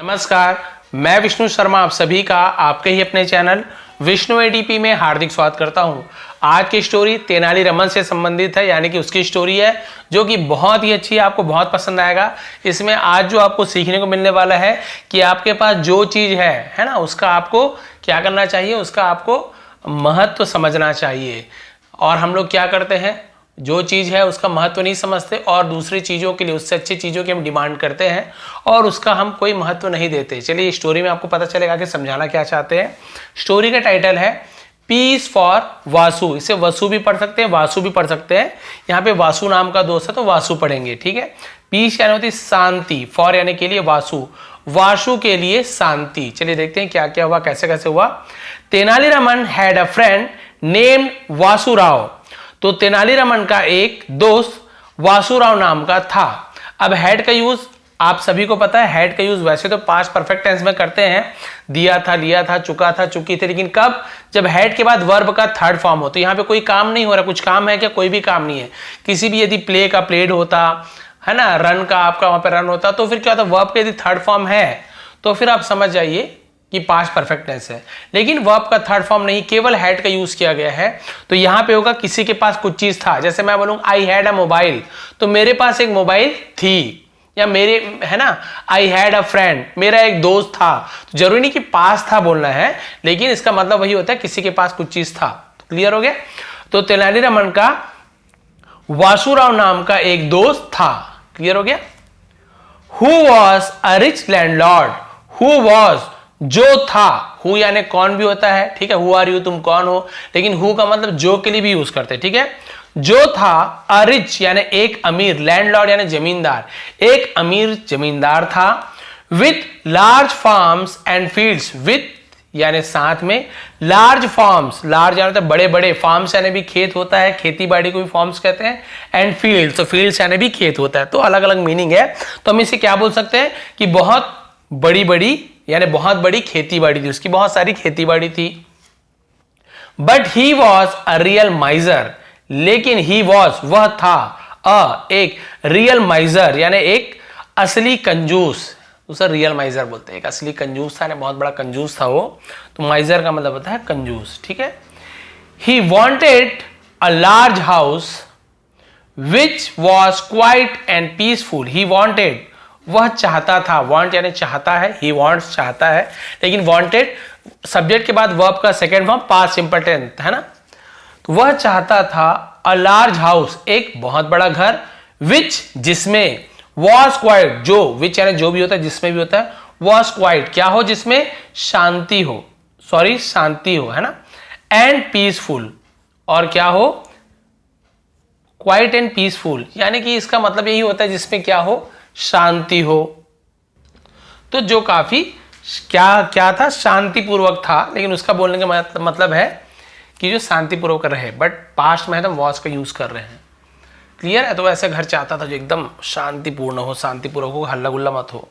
नमस्कार, मैं विष्णु शर्मा आप सभी का आपके ही अपने चैनल विष्णु एडीपी में हार्दिक स्वागत करता हूं। आज की स्टोरी तेनाली रामन से संबंधित है, यानी कि उसकी स्टोरी है जो कि बहुत ही अच्छी है, आपको बहुत पसंद आएगा। इसमें आज जो आपको सीखने को मिलने वाला है कि आपके पास जो चीज़ है ना, उसका आपको क्या करना चाहिए, उसका आपको महत्व समझना चाहिए। और हम लोग क्या करते हैं, जो चीज़ है उसका महत्व नहीं समझते और दूसरी चीज़ों के लिए, उससे अच्छी चीज़ों की हम डिमांड करते हैं और उसका हम कोई महत्व नहीं देते। चलिए स्टोरी में आपको पता चलेगा कि समझाना क्या चाहते हैं। स्टोरी का टाइटल है पीस फॉर वासु। इसे वसु भी पढ़ सकते हैं, वासु भी पढ़ सकते हैं। यहाँ पे वासु नाम का दोस्त है तो वासु पढ़ेंगे, ठीक है। पीस यानी होती शांति, फॉर यानी के लिए वासु, वासु के लिए शांति। चलिए देखते हैं क्या क्या हुआ, कैसे कैसे हुआ। Tenaliraman had a friend named Vasurao. तो तेनालीरामन का एक दोस्त वासुराव नाम का था। अब हैड का यूज आप सभी को पता है, हैड का यूज वैसे तो पास्ट परफेक्ट टेंस में करते हैं, दिया था, लिया था, चुका था, चुकी थी, लेकिन कब, जब हैड के बाद वर्ब का थर्ड फॉर्म हो। तो यहाँ पे कोई काम नहीं हो रहा, कुछ काम है क्या, कोई भी काम नहीं है। किसी भी यदि प्ले का प्लेड होता है ना, रन का आपका वहां पे रन होता, तो फिर क्या होता, वर्ब का यदि थर्ड फॉर्म है तो फिर आप समझ जाइए कि पास्ट परफेक्ट टेंस है। लेकिन वर्ब का थर्ड फॉर्म नहीं, केवल हैड का यूज किया गया है। तो यहां पे होगा किसी के पास कुछ चीज था। जैसे मैं बोलूं आई हैड अ मोबाइल, तो मेरे पास एक मोबाइल थी, या मेरे, है ना, आई हैड अ फ्रेंड, मेरा एक दोस्त था। तो जरूरी नहीं कि पास था बोलना है, लेकिन इसका मतलब वही होता है किसी के पास कुछ चीज था। तो क्लियर हो गया। तो तेनालीरामन का वासुराव नाम का एक दोस्त था। क्लियर हो गया। Who was a rich landlord. Who was जो था, हु यानी कौन भी होता है, ठीक है। हु आर यू, तुम कौन हो, लेकिन हु का मतलब जो के लिए भी यूज करते हैं, ठीक है। जो था, अ रिच यानी एक अमीर, लैंडलॉर्ड यानी जमींदार, एक अमीर जमींदार था। With large farms and fields, with यानी साथ में, लार्ज फार्म्स, लार्ज यानी तो बड़े बड़े, फार्म्स यानी भी खेत होता है, खेती बाड़ी को भी फार्म्स कहते हैं, एंड फील्ड्स, तो फील्ड्स यानी भी खेत होता है। तो अलग अलग मीनिंग है। तो हम इसे क्या बोल सकते हैं कि बहुत बड़ी बड़ी, यानी बहुत बड़ी खेती बाड़ी थी, उसकी बहुत सारी खेती बाड़ी थी। But he was a real माइजर, लेकिन ही वॉज वह था, एक रियल माइजर यानी एक असली कंजूस, उसे रियल माइजर बोलते हैं। एक असली कंजूस था, बहुत बड़ा कंजूस था वो। तो माइजर का मतलब होता है कंजूस, ठीक है। He wanted a large house which was quiet and peaceful. He wanted, वह चाहता था, वांट यानी चाहता है, ही वांट्स चाहता है, लेकिन वांटेड सब्जेक्ट के बाद वर्ब का second form past simple tense है ना। तो वह चाहता था अ लार्ज हाउस, एक बहुत बड़ा घर, विच जिसमें, वॉज क्वाइट जो, विच यानी जो भी होता है, जिसमें भी होता है, वॉज क्वाइट क्या हो, जिसमें शांति हो, सॉरी शांति हो, है ना, एंड पीसफुल, और क्या हो, क्वाइट एंड पीसफुल, यानी कि इसका मतलब यही होता है जिसमें क्या हो, शांति हो। तो जो काफी क्या था, शांतिपूर्वक था, लेकिन उसका बोलने का मतलब है कि जो शांतिपूर्वक रहे, बट पास्ट में हम वॉज का यूज कर रहे हैं। क्लियर है। तो ऐसे घर चाहता था जो एकदम शांतिपूर्ण हो, शांतिपूर्वक हो, हल्ला गुल्ला मत हो।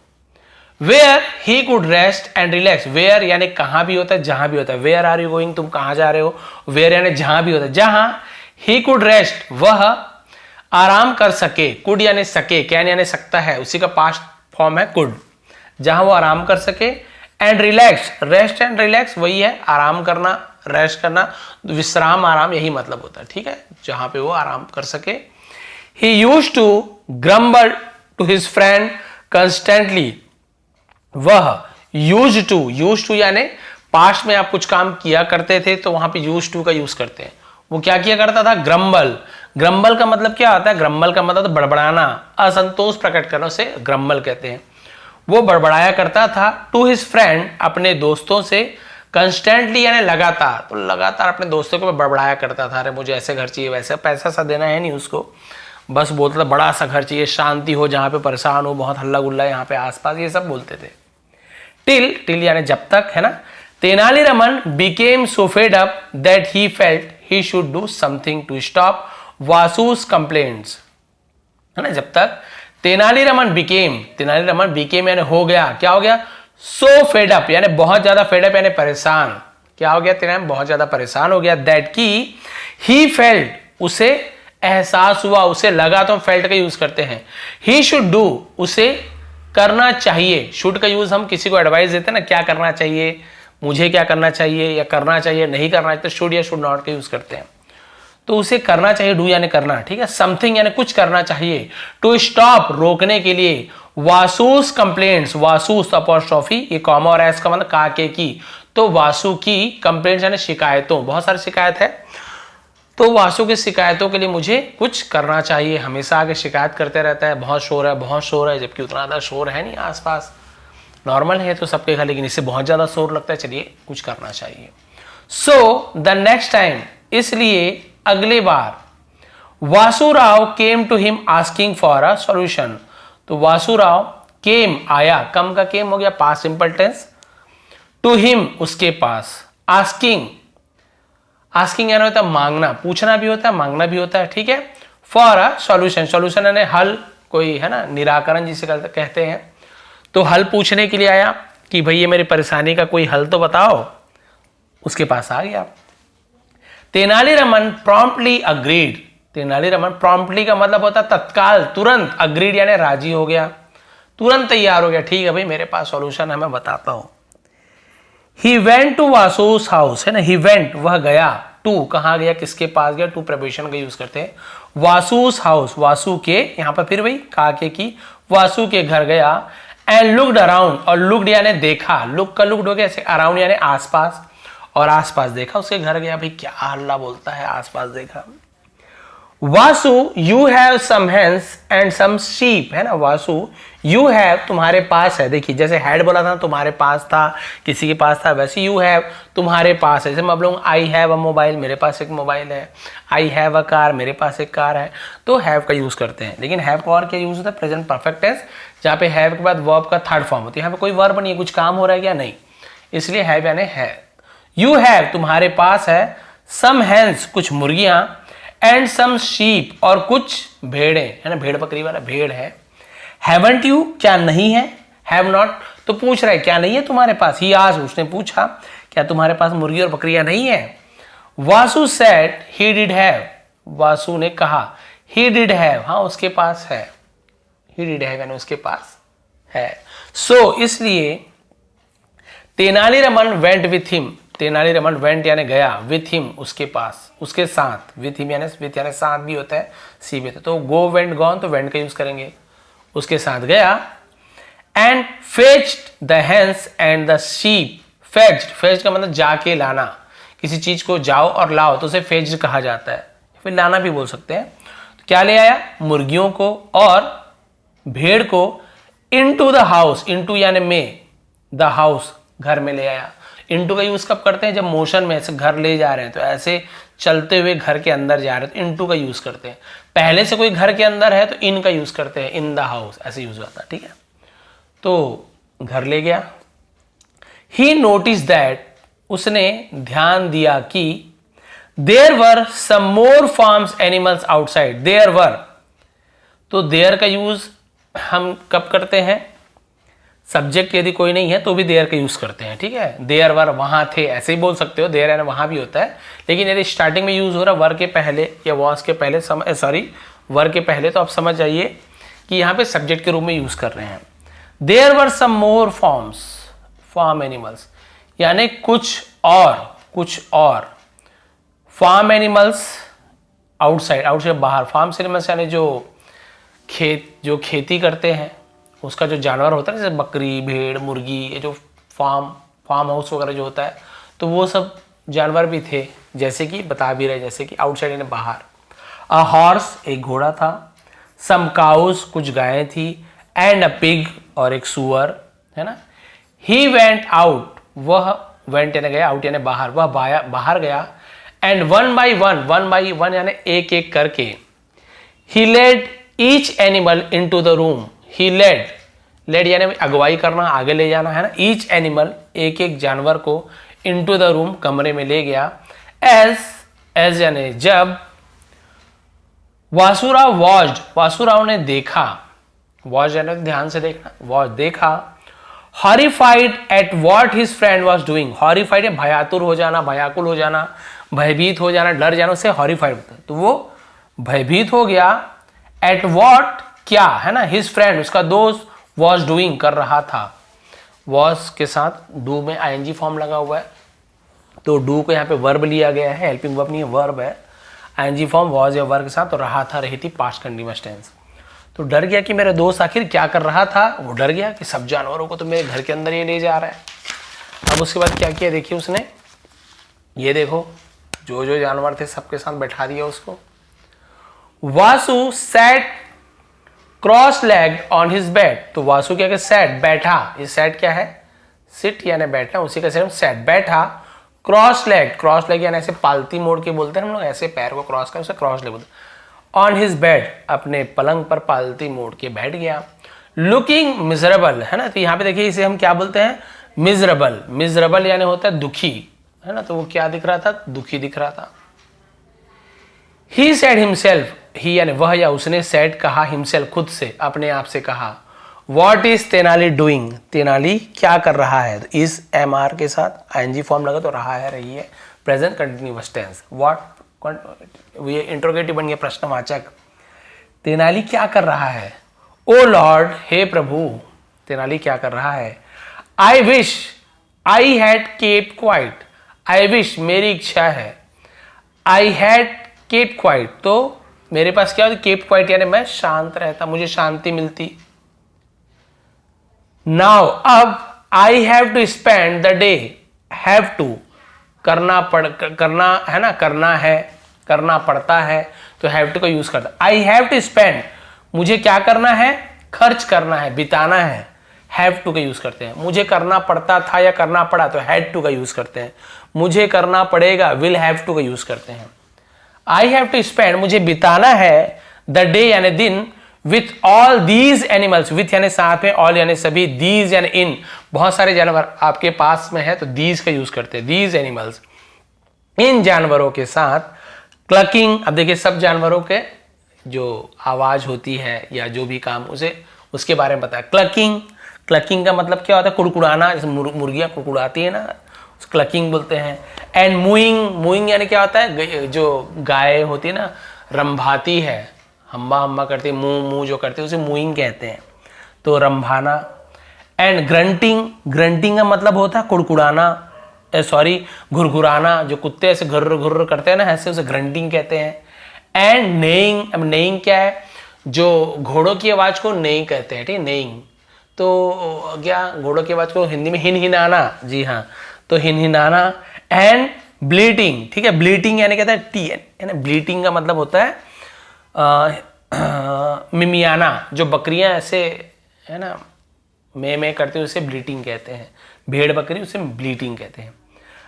Where he could rest and relax. Where यानी कहां भी होता है, जहां भी होता है। वेयर आर यू गोइंग, तुम कहां जा रहे हो। वेयर यानी जहां भी होता है, जहां। ही कुड रेस्ट, वह आराम कर सके, कुड यानी सके, कैन यानी सकता है, उसी का पास्ट फॉर्म है कुड, जहां वो आराम कर सके। And relax, rest and relax वही है, आराम करना, रेस्ट करना, विश्राम, आराम, यही मतलब होता है, ठीक है, जहां पे वो आराम कर सके। He used to grumble to his friend constantly. वह यूज्ड टू यानी पास्ट में आप कुछ काम किया करते थे तो वहां पे यूज्ड टू का यूज करते हैं। वो क्या किया करता था, ग्रम्बल। ग्रम्बल का मतलब क्या होता है, ग्रम्बल का मतलब बड़बड़ाना, असंतोष प्रकट करना, उसे ग्रम्बल कहते हैं। वो बड़बड़ाया करता था टू हिज फ्रेंड, अपने दोस्तों से, कंस्टेंटली यानी लगातार, तो लगातार अपने दोस्तों को बड़बड़ाया करता था, अरे मुझे ऐसे घर चाहिए, वैसे, पैसा सा देना है नहीं उसको, बस बोलता था बड़ा सा घर चाहिए, शांति हो, जहाँ पे परेशान हो, बहुत हल्ला गुल्ला यहाँ पे आसपास, ये सब बोलते थे। टिल यानी जब तक, है ना। Tenali Raman became so fed up that he felt he should do something to stop वासु's complaints, है ना। जब तक तेनालीरामन became यानी हो गया, क्या हो गया, so fed up यानी बहुत ज्यादा, fed up यानी परेशान, क्या हो गया, तेनालीरामन बहुत ज्यादा परेशान हो गया, that की he felt, उसे एहसास हुआ, उसे लगा, तो हम felt का यूज करते हैं। he should do, उसे करना चाहिए। शुड का यूज हम किसी को एडवाइस देते हैं ना, क्या करना चाहिए, मुझे क्या करना चाहिए या करना चाहिए नहीं करना चाहिए, तो शुड या शुड नॉट का यूज करते हैं। तो उसे करना चाहिए, डू यानी करना, ठीक है। समथिंग यानी कुछ करना चाहिए। टू स्टॉप रोकने के लिए। वासूस कंप्लेंट्स, वासूस अपॉस्ट्रोफी, ये कॉमा और एस का मतलब काके की, तो वासु की कंप्लेंट्स यानी शिकायतों, बहुत सारी शिकायत है, तो वासु की शिकायतों के लिए मुझे कुछ करना चाहिए। हमेशा आगे शिकायत करते रहता है, बहुत शोर है, जबकि उतना ज़्यादा शोर है नहीं आसपास, नॉर्मल है तो सबके घर, लेकिन इससे बहुत ज़्यादा शोर लगता है, चलिए कुछ करना चाहिए। सो द नेक्स्ट टाइम, इसलिए अगले बार, Vasurao came to him asking for a solution, तो वासुराव केम आया, कम का केम हो गया past simple tense, to him उसके पास, आस्किंग, आस्किंग यानी होता है मांगना, पूछना भी होता है मांगना भी होता है, ठीक है। फॉर अ सॉल्यूशन, सॉल्यूशन यानी हल, कोई है ना निराकरण जिसे कहते हैं, तो हल पूछने के लिए आया कि भाई ये मेरी परेशानी का कोई हल तो बताओ, उसके पास आ गया। Tenali Raman promptly agreed, Tenali Raman promptly का मतलब होता है तत्काल, तुरंत, अग्रीड यानी राजी हो गया, तुरंत तैयार हो गया, ठीक है भाई मेरे पास सॉल्यूशन है, मैं बताता हूं। ही वेंट टू वासुस हाउस, है ना, ही वेंट वह गया, टू कहां गया, किसके पास गया, टू प्रेपोजिशन का यूज करते हैं। वासुस हाउस, वासु के, यहां पर फिर वही काके की, वासु के घर गया। एंड लुक्ड अराउंड, और लुक्ड यानी देखा, लुक का लुक्ड हो गया, अराउंड यानी आसपास, और आसपास देखा, उसके घर गया, भाई क्या हल्ला बोलता है, आसपास देखा। Vasu you have some hens and some sheep, है ना, वासु यू हैव तुम्हारे पास है, देखिए जैसे हैड बोला था तुम्हारे पास था, किसी के पास था, वैसे यू हैव तुम्हारे पास है। जैसे मैं बोलूँ आई हैव अ मोबाइल, मेरे पास एक मोबाइल है, आई हैव अ कार, मेरे पास एक कार है, तो हैव का यूज करते हैं। लेकिन हैव का और क्या यूज होता है, प्रेजेंट परफेक्ट टेंस, जहाँ पे हैव के बाद वर्ब का थर्ड फॉर्म होती है, यहाँ पे कोई वर्ब नहीं है, कुछ काम हो रहा है क्या, नहीं, इसलिए हैव यानी है। यू हैव तुम्हारे पास है, सम हेन्स कुछ मुर्गियां, एंड सम शीप और कुछ भेड़े, है ना, भेड़ बकरी वाला भेड़ है। हैवंट यू क्या नहीं है, हैव नॉट तो पूछ रहा है क्या नहीं है तुम्हारे पास, ही आज उसने पूछा क्या तुम्हारे पास मुर्गी और बकरियां नहीं है। Vasu said he did have, Vasu ने कहा ही डिड हैव, हाँ उसके पास है, ही डिड हैव यानी उसके पास है। सो इसलिए Tenali Raman went with him, Tenali Raman went यानी गया, विथ हिम उसके पास, उसके साथ, विथ हिम यानी विथ यानी साथ भी होता है, सी भी, तो गो वेंट गॉन तो वेंट का यूज करेंगे, उसके साथ गया। And fetched the hens and the sheep, fetched, fetched का मतलब जाके लाना, किसी चीज को जाओ और लाओ तो उसे फेच्ड कहा जाता है, फिर लाना भी बोल सकते हैं। तो क्या ले आया, मुर्गियों को और भेड़ को, इनटू द हाउस, इनटू यानी में, द हाउस घर में ले आया। इनटू का यूज कब करते हैं, जब मोशन में ऐसे घर ले जा रहे हैं, तो ऐसे चलते हुए घर के अंदर जा रहे हैं तो इनटू का यूज करते हैं। पहले से कोई घर के अंदर है तो इन का यूज करते हैं, इन द हाउस ऐसे यूज होता है, ठीक है। तो घर ले गया। ही नोटिस दैट, उसने ध्यान दिया कि there were some more farms animals outside, there were, तो देयर का यूज हम कब करते हैं, सब्जेक्ट यदि कोई नहीं है तो भी देयर का यूज करते हैं, ठीक है। देयर वर वहां थे, ऐसे ही बोल सकते हो, देयर यानी वहां भी होता है, लेकिन यदि स्टार्टिंग में यूज हो रहा वर के पहले या वॉस के पहले, वर के पहले, तो आप समझ जाइए कि यहाँ पे सब्जेक्ट के रूप में यूज कर रहे हैं। There were some more forms, farm animals यानी कुछ और फार्म एनिमल्स आउटसाइड, आउटसाइड बाहर, फार्म एनिमल्स यानी जो खेती करते हैं, उसका जो जानवर होता है जैसे बकरी, भेड़, मुर्गी, ये जो फार्म हाउस वगैरह जो होता है, तो वो सब जानवर भी थे, जैसे कि बता भी रहे, जैसे कि आउटसाइड यानी बाहर। अ हॉर्स एक घोड़ा था, सम काउस कुछ गायें थी, एंड अ पिग और एक सुअर, है ना। ही वेंट आउट, वह वेंट यानी गया, आउट यानी बाहर, वह बाहर गया। एंड वन बाई वन यानी एक एक करके, he led each animal into the room, he led यानी अगुवाई करना, आगे ले जाना, है ना। ईच एनिमल एक एक जानवर को, इनटू द रूम कमरे में ले गया। एज यानी जब, वासुराव वॉच्ड, वासुराव ने देखा, वॉच यानी ध्यान से देखना, वॉच देखा। Horrified at what his friend was doing, horrified है भयातुर हो जाना, भयाकुल हो जाना, भयभीत हो जाना, डर जाना, उससे हॉरिफाइड होता है, तो वो भयभीत हो गया। एट व्हाट क्या, है ना, हिज फ्रेंड उसका दोस्त, वॉज डूइंग कर रहा था, वॉज के साथ डू में आईएनजी फॉर्म लगा हुआ है, तो डू को यहाँ पे वर्ब लिया गया है, हेल्पिंग वर्ब नहीं है, वर्ब है, आईएनजी फॉर्म वॉज या वर्ब के साथ, तो रहा था रही थी पास्ट कंटीन्यूअस टेंस। तो डर गया कि मेरा दोस्त आखिर क्या कर रहा था, वो डर गया कि सब जानवरों को तो मेरे घर के अंदर ये ले जा रहा है। अब उसके बाद क्या किया देखिए उसने, ये देखो जो जो जानवर थे सबके साथ बैठा दिया उसको। Vasu sat cross leg on his bed, तो वासु क्या सैट बैठा, ये सैट क्या है, सिट यानी बैठना, उसी का सैट बैठा, क्रॉस लेग यानी ऐसे पालती मोड़ के बोलते हैं हम लोग, ऐसे पैर को क्रॉस कर, उसे क्रॉस लेग बोलते हैं। ऑन हिज बेड, अपने पलंग पर पालती मोड़ के बैठ गया। लुकिंग मिजरेबल, है ना, तो यहाँ पे देखिए इसे हम क्या बोलते हैं, मिजरेबल। मिजरेबल यानी होता है दुखी, है ना, तो वो क्या दिख रहा था, दुखी दिख रहा था। ही सेड हिमसेल्फ, ही यानी वह या उसने, सेड कहा, हिमसेल्फ खुद से, अपने आप से कहा। What is Tenali doing, Tenali क्या कर रहा है, तो इस एम आर के साथ आईएनजी फॉर्म लगा तो रहा है, रही है, प्रेजेंट कंटिन्यूअस टेंस। व्हाट, ये इंट्रोगेटिव बन गया प्रश्नवाचक। तेनाली क्या कर रहा है, ओ लॉर्ड, हे प्रभु, तेनाली क्या कर रहा है। I wish I had kept quite, I wish मेरी इच्छा है, आई हैड केप्ट क्वाइट, तो मेरे पास क्या होता, केप्ट क्वाइट यानी मैं शांत रहता, मुझे शांति मिलती। नाउ अब, I have to spend the day, have to करना है ना, करना है, करना पड़ता है, तो हैव टू का यूज करता। आई हैव टू स्पेंड, मुझे क्या करना है, खर्च करना है, बिताना है, हैव टू का यूज करते हैं। मुझे करना पड़ता था या करना पड़ा तो हैड टू का यूज करते हैं। मुझे करना पड़ेगा, विल हैव टू का यूज करते हैं। आई हैव टू स्पेंड, मुझे बिताना है, द डे यानी दिन, with all these animals, with यानी साथ में, ऑल यानी सभी, दीज यानी इन, बहुत सारे जानवर आपके पास में है तो दीज का यूज करते हैं, दीज एनिमल्स, इन जानवरों के साथ। क्लकिंग, अब देखिए सब जानवरों के जो आवाज होती है या जो भी काम, उसे उसके बारे में बताया। क्लकिंग, क्लकिंग का मतलब क्या होता है, कुड़कुड़ाना, जैसे मुर्गियां कुड़कुड़ाती है ना, क्लकिंग बोलते हैं। एंड मूइंग, मूइंग यानी क्या होता है, जो गाय होती है ना, रंभाती है, हम्मा हम्मा करती है, मुंह मुंह जो करती है उसे मूइंग कहते हैं, तो रंभाना। एंड ग्रंटिंग, ग्रंटिंग का मतलब होता है कुड़कुड़ाना, सॉरी घुरघुराना, जो कुत्ते ऐसे घुर्र घुर्र करते हैं ना, ऐसे उसे ग्रंटिंग कहते हैं। एंड नेइंग, अब नेइंग क्या है, जो घोड़ों की आवाज को नेइंग कहते हैं, ठीक है, नेइंग, तो क्या घोड़ों की आवाज को हिंदी में हिनहिनाना, जी हाँ, तो हिनहिनाना। एंड ब्लीटिंग, ठीक है, ब्लीटिंग यानी कहता है टी, यानी ब्लीटिंग का मतलब होता है मिमियाना, जो बकरियां ऐसे है ना में करते हैं उसे ब्लीटिंग कहते हैं, भेड़ बकरी उसे ब्लीटिंग कहते हैं।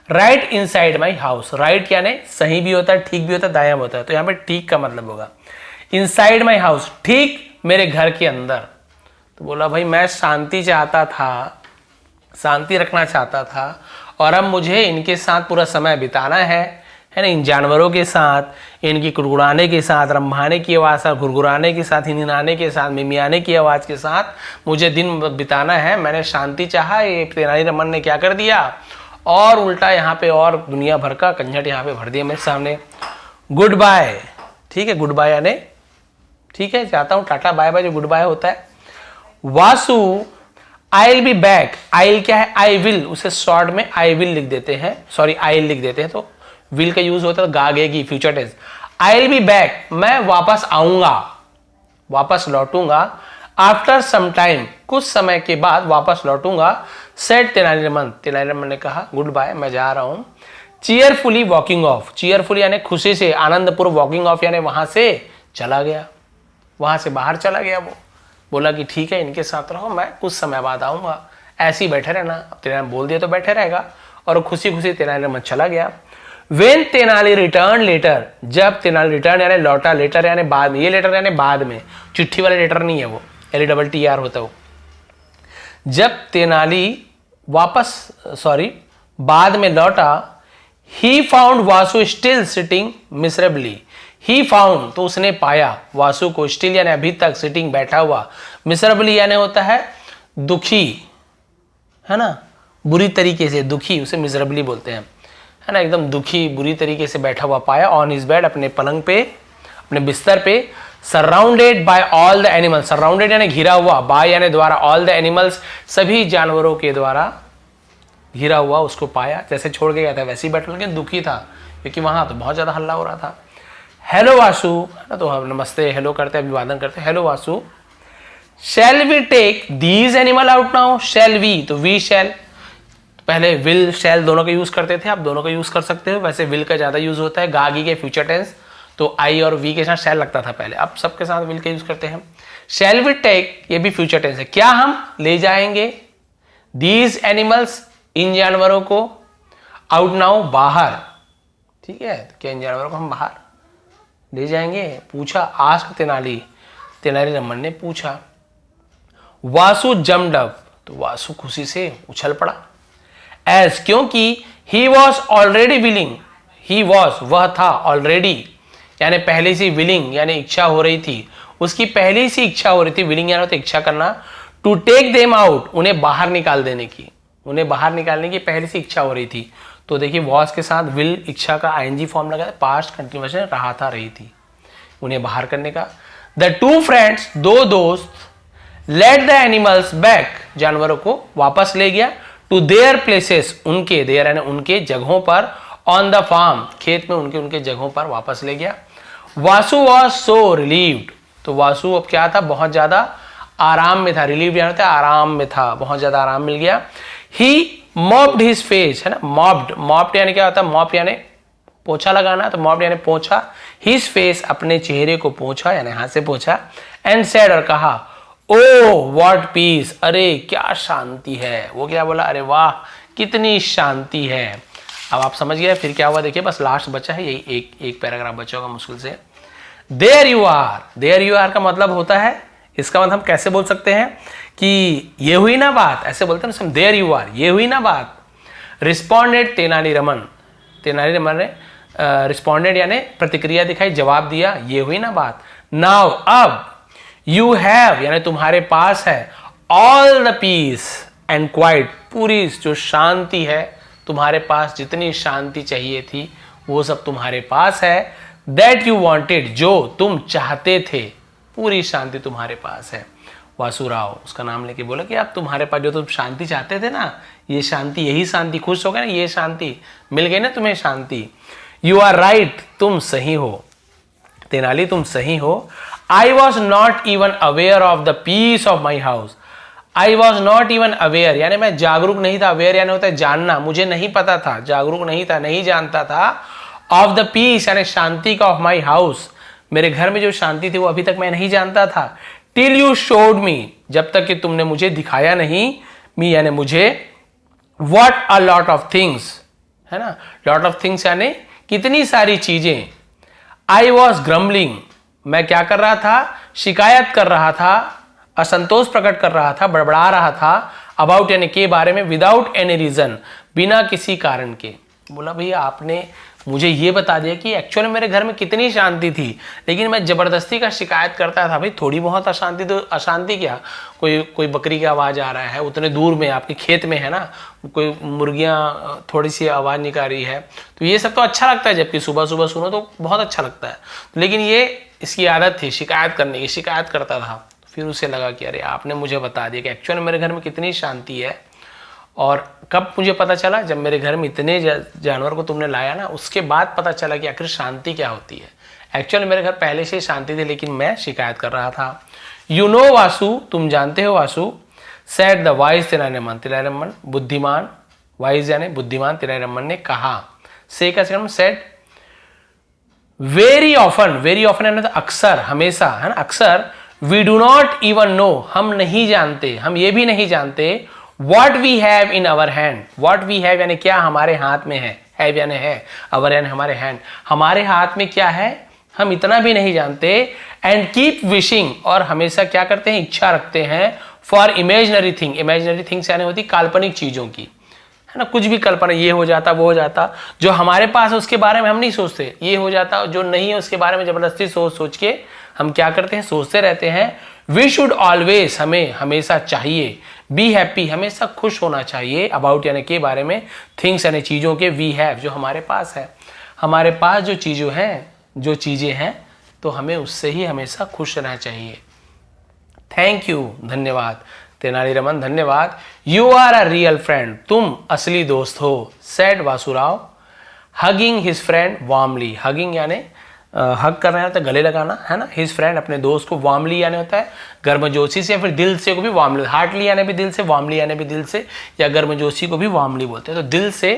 Right inside my house, right यानी सही भी होता है, ठीक भी होता है, दायां होता है, तो यहाँ पे ठीक का मतलब होगा इनसाइड माई हाउस, ठीक मेरे घर के अंदर। तो बोला भाई मैं शांति चाहता था, शांति रखना चाहता था, और अब मुझे इनके साथ पूरा समय बिताना है ना, इन जानवरों के साथ, इनकी कुड़कुड़ाने के साथ, रंभाने की आवाज़, घुरघुराने के साथ, हिनहिनाने के साथ, मिमियाने की आवाज़ के साथ मुझे दिन बिताना है। मैंने शांति चाहा, ये तेनालीरामन ने क्या कर दिया, और उल्टा यहाँ पे और दुनिया भर का कंझट यहाँ पे भर दिया मेरे सामने। गुड बाय, ठीक है, गुड बाय यानी ठीक है, चाहता हूँ टाटा बाय बाय, जो गुड बाय होता है। Vasu I will be back, I क्या है, आई विल, उसे शॉर्ट में आई विल लिख देते हैं, सॉरी आई लिख देते हैं, तो विल का यूज होता है तो गागेगी, future tense. I will be back, मैं वापस आऊंगा, वापस लौटूंगा। आफ्टर सम टाइम, कुछ समय के बाद वापस लौटूंगा। सेड तेनालीरामन, तेनालीरामन ने कहा गुड बाय, मैं जा रहा हूं। चीयरफुली वॉकिंग ऑफ, चीयरफुली यानी खुशी से, आनंदपूर्व, वॉकिंग ऑफ यानी वहां से चला गया, वहां से बाहर चला गया। वो बोला कि ठीक है इनके साथ रहो, मैं कुछ समय बाद आऊंगा, ऐसे ही बैठे रहना। अब तेनाली बोल दिया तो बैठे रहेगा, और खुशी खुशी तेनालीरामन चला गया। वेन तेनाली रिटर्न लेटर, जब तेनाली रिटर्न यानी लौटा, लेटर यानी बाद में, ये लेटर यानी बाद में, चिट्ठी वाला लेटर नहीं है वो, LETTR होता है वो। जब तेनाली वापस, सॉरी बाद में लौटा, he found Vasu still sitting miserably, he found तो उसने पाया, वासु को, स्टिल यानी अभी तक, सिटिंग बैठा हुआ, मिसरेबली यानी होता है दुखी, है ना, बुरी तरीके से दुखी, उसे मिसरेबली बोलते हैं, है ना, एकदम दुखी बुरी तरीके से बैठा हुआ पाया। ऑन हिज बेड, अपने पलंग पे, अपने बिस्तर पे। Surrounded by all the animals, surrounded यानी घिरा हुआ, बाय यानी द्वारा, ऑल द एनिमल्स सभी जानवरों के द्वारा घिरा हुआ उसको पाया। जैसे छोड़ के गया था वैसे ही बैठा, लेकिन दुखी था क्योंकि वहां तो बहुत ज्यादा हल्ला हो रहा था। हेलो वासु, है ना, तो हम नमस्ते हेलो करते हैं, अभिवादन करते हैं, hello Vasu. Shall we take these animal out now, shall we तो वी शैल, पहले विल शैल दोनों का यूज करते थे, आप दोनों का यूज कर सकते हो। वैसे विल का ज्यादा यूज होता है, गागी के फ्यूचर टेंस तो आई और वी के साथ शैल लगता था पहले, अब सबके साथ विल का यूज करते हैं। शैल वी टेक ये भी फ्यूचर टेंस है, क्या हम ले जाएंगे, दीज एनिमल्स इन जानवरों को, आउट नाउ बाहर, ठीक है, तो क्या इन जानवरों को हम बाहर ले जाएंगे, पूछा, आस्क तेनाली, तेनालीरामन ने पूछा। वासु जम्प्ड अप, तो वासु खुशी से उछल पड़ा। एज क्योंकि he was already willing, he was वह था, ऑलरेडी यानी पहले से, विलिंग यानी इच्छा हो रही थी, उसकी पहले से इच्छा हो रही थी, विलिंग यानी तो इच्छा करना, टू टेक देम आउट उन्हें बाहर निकाल देने की, उन्हें बाहर निकालने की पहले से इच्छा हो रही थी। तो देखिए वॉज के साथ विल इच्छा का आईएनजी फॉर्म लगा, पास्ट कंटिन्यूएशन रहा था रही थी, उन्हें बाहर करने का। द टू फ्रेंड्स दो दोस्त, लेट द एनिमल्स बैक जानवरों को वापस ले गया, टू देयर प्लेसेस उनके, देयर यानी उनके जगहों पर, ऑन द फार्म खेत में उनके उनके जगहों पर वापस ले गया। वासु वॉज सो रिलीव्ड, तो वासु अब क्या था, बहुत ज्यादा आराम में था, रिलीव यानी था आराम में था, बहुत ज्यादा आराम मिल गया। ही मॉप्ड हिज फेस, है ना, मॉप्ड, मॉप्ड यानी क्या होता है, मॉप यानी पोछा लगाना, तो मॉप्ड यानी पोछा, हिज फेस अपने चेहरे को पोछा यानी हाथ से पोछा, एंड सेड और कहा, ओ व्हाट पीस, अरे क्या शांति है, वो क्या बोला, अरे वाह कितनी शांति है। अब आप समझ गए फिर क्या हुआ, देखिए बस लास्ट बचा है, यही एक पैराग्राफ बचा होगा मुश्किल से। There you are, there you are का मतलब होता है, इसका मतलब हम कैसे बोल सकते हैं कि ये हुई ना बात, ऐसे बोलते हैं ना, देयर यू आर, ये हुई ना बात। रिस्पॉन्डेड तेनालीरामन, तेनालीरामन ने रिस्पॉन्डेड यानी प्रतिक्रिया दिखाई, जवाब दिया, ये हुई ना बात। नाउ अब, यू हैव यानी तुम्हारे पास है, all the peace and quiet, पूरी जो शांति है तुम्हारे पास, जितनी शांति चाहिए थी वो सब तुम्हारे पास है। दैट यू वॉन्टेड, जो तुम चाहते थे, पूरी शांति तुम्हारे पास है। वासुराव उसका नाम लेके बोला कि आप तुम्हारे पास जो तुम शांति चाहते थे ना, ये शांति, यही शांति, खुश हो गए ना, ये शांति मिल गई ना तुम्हें शांति। यू आर राइट, तुम सही हो तेनाली, तुम सही हो। I was not even aware of the peace of my house, I was not even aware यानी मैं जागरूक नहीं था, अवेयर यानी होता है जानना, मुझे नहीं पता था, जागरूक नहीं था, नहीं जानता था, ऑफ द पीस यानी शांति का, ऑफ माई हाउस मेरे घर में जो शांति थी वो अभी तक मैं नहीं जानता था। टिल यू शोड मी, जब तक कि तुमने मुझे दिखाया नहीं, मी यानी मुझे, what a lot of things, है ना, लॉट ऑफ थिंग्स यानी कितनी सारी चीजें। आई वॉज ग्रम्बलिंग, मैं क्या कर रहा था, शिकायत कर रहा था, असंतोष प्रकट कर रहा था, बड़बड़ा रहा था, अबाउट यानी के बारे में, विदाउट एनी रीजन बिना किसी कारण के। बोला भैया आपने मुझे ये बता दिया कि एक्चुअली मेरे घर में कितनी शांति थी, लेकिन मैं जबरदस्ती का शिकायत करता था। भाई थोड़ी बहुत अशांति, तो अशांति क्या, कोई बकरी की आवाज आ रहा है उतने दूर में आपके खेत में, है ना, कोई मुर्गियां थोड़ी सी आवाज निकाल रही है, तो ये सब तो अच्छा लगता है, जबकि सुबह सुबह सुनो तो बहुत अच्छा लगता है, लेकिन ये इसकी आदत थी शिकायत करने की, शिकायत करता था। फिर उसे लगा कि अरे आपने मुझे बता दिया कि एक्चुअली मेरे घर में कितनी शांति है। और कब मुझे पता चला, जब मेरे घर में इतने जानवर को तुमने लाया ना, उसके बाद पता चला कि आखिर शांति क्या होती है। एक्चुअली मेरे घर पहले से ही शांति थी, लेकिन मैं शिकायत कर रहा था। यू नो वासु, तुम जानते हो Vasu, said the wise Tenaliraman, Tenaliraman बुद्धिमान, वाइज यानी बुद्धिमान, तेनालीरामन ने कहा, से का said. Very often, very often यानी अक्सर, हमेशा, है ना, अक्सर। We do not even know, हम नहीं जानते, हम ये भी नहीं जानते, what we have in our hand, what we have यानी क्या हमारे हाथ में है, हैव यानी है, अवर यानी हमारे हैंड, हमारे हाथ में क्या है हम इतना भी नहीं जानते। एंड कीप विशिंग, और हमेशा क्या करते हैं, इच्छा रखते हैं, for imaginary thing, imaginary things यानी होती काल्पनिक चीजों की, है ना, कुछ भी कल्पना, ये हो जाता वो हो जाता, जो हमारे पास है उसके बारे में हम नहीं सोचते, ये हो जाता, जो नहीं है उसके बारे में जबरदस्ती सोच सोच के हम क्या करते हैं, सोचते रहते हैं। वी शुड ऑलवेज, हमें हमेशा चाहिए, बी हैप्पी हमेशा खुश होना चाहिए, अबाउट यानी के बारे में, थिंग्स यानी चीजों के, वी हैव जो हमारे पास है, हमारे पास जो चीजें हैं तो हमें उससे ही हमेशा खुश रहना चाहिए। थैंक यू, धन्यवाद। तेनालीरामन, धन्यवाद। You are a real friend, तुम असली दोस्त हो, said Vasurao, hugging his friend warmly. Hugging यानी हग करना होता है, गले लगाना, है ना। हिज फ्रेंड, अपने दोस्त को, वार्मली यानी होता है गर्मजोशी से, या फिर दिल से को भी वार्मली, हार्टली यानी भी दिल से, वार्मली यानी भी दिल से, या गर्मजोशी को भी वार्मली बोलते हैं। तो दिल से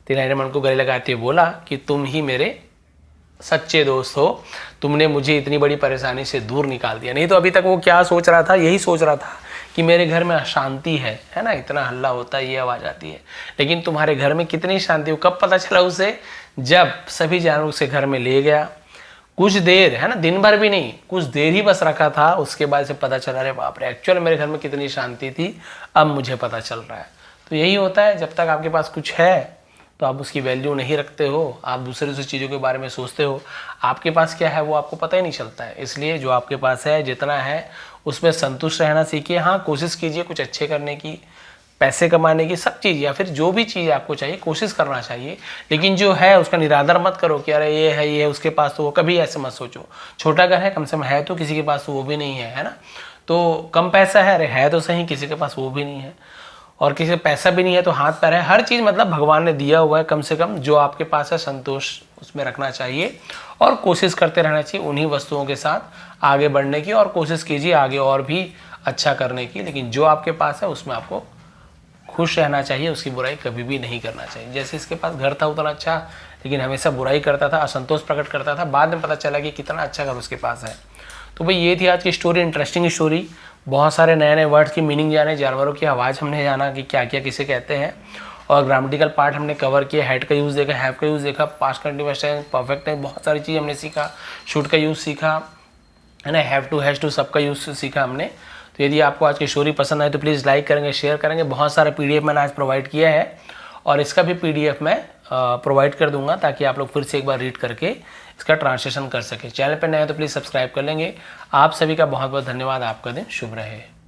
तेनालीरामन को गले लगाते हुए बोला कि तुम ही मेरे सच्चे दोस्त हो, तुमने मुझे इतनी बड़ी परेशानी से दूर निकाल दिया। नहीं तो अभी तक वो क्या सोच रहा था, यही सोच रहा था कि मेरे घर में अशांति है ना, इतना हल्ला होता है, ये आवाज़ आती है। लेकिन तुम्हारे घर में कितनी शांति हो, कब पता चला उसे, जब सभी जानवर उसे घर में ले गया, कुछ देर, है ना, दिन भर भी नहीं, कुछ देर ही बस रखा था, उसके बाद से पता चला, अरे बाप रे, एक्चुअल मेरे घर में कितनी शांति थी, अब मुझे पता चल रहा है। तो यही होता है, जब तक आपके पास कुछ है तो आप उसकी वैल्यू नहीं रखते हो, आप दूसरे चीज़ों के बारे में सोचते हो, आपके पास क्या है वो आपको पता ही नहीं चलता है। इसलिए जो आपके पास है, जितना है उसमें संतुष्ट रहना सीखिए। हाँ, कोशिश कीजिए कुछ अच्छे करने की, पैसे कमाने की, सब चीज़, या फिर जो भी चीज़ आपको चाहिए कोशिश करना चाहिए। लेकिन जो है उसका निरादर मत करो कि अरे ये है उसके पास तो वो, कभी ऐसे मत सोचो। छोटा घर है, कम से कम है तो, किसी के पास तो वो भी नहीं है ना। तो कम पैसा है, अरे है तो सही, किसी के पास वो भी नहीं है, और किसी का पैसा भी नहीं है तो हाथ पैर है, हर चीज़ मतलब भगवान ने दिया हुआ है। कम से कम जो आपके पास है संतोष उसमें रखना चाहिए, और कोशिश करते रहना चाहिए उन्हीं वस्तुओं के साथ आगे बढ़ने की, और कोशिश कीजिए आगे और भी अच्छा करने की। लेकिन जो आपके पास है उसमें आपको खुश रहना चाहिए, उसकी बुराई कभी भी नहीं करना चाहिए। जैसे इसके पास घर था उतना अच्छा, लेकिन हमेशा बुराई करता था, असंतोष प्रकट करता था, बाद में पता चला कि कितना अच्छा घर उसके पास है। तो भाई ये थी आज की स्टोरी, इंटरेस्टिंग स्टोरी। बहुत सारे नए नए वर्ड्स की मीनिंग जाने, जानवरों की आवाज़ हमने जाना कि क्या क्या किसे कहते हैं, और ग्रामेटिकल पार्ट हमने कवर किया, हैड का यूज़ देखा, हैव का यूज़ देखा, past continuous tense, perfect tense, बहुत सारी चीज़ हमने सीखा, शुड का यूज़ सीखा, है ना, हैव टू, हैज़ टू, सबका यूज़ सीखा हमने। तो यदि आपको आज की स्टोरी पसंद आए तो प्लीज़ लाइक करेंगे, शेयर करेंगे। बहुत सारा PDF मैंने आज प्रोवाइड किया है, और इसका भी PDF मैं प्रोवाइड कर दूंगा, ताकि आप लोग फिर से एक बार रीड करके इसका ट्रांसलेशन कर सकें। चैनल पर नए हैं तो प्लीज़ सब्सक्राइब कर लेंगे। आप सभी का बहुत बहुत धन्यवाद। आपका दिन शुभ रहे।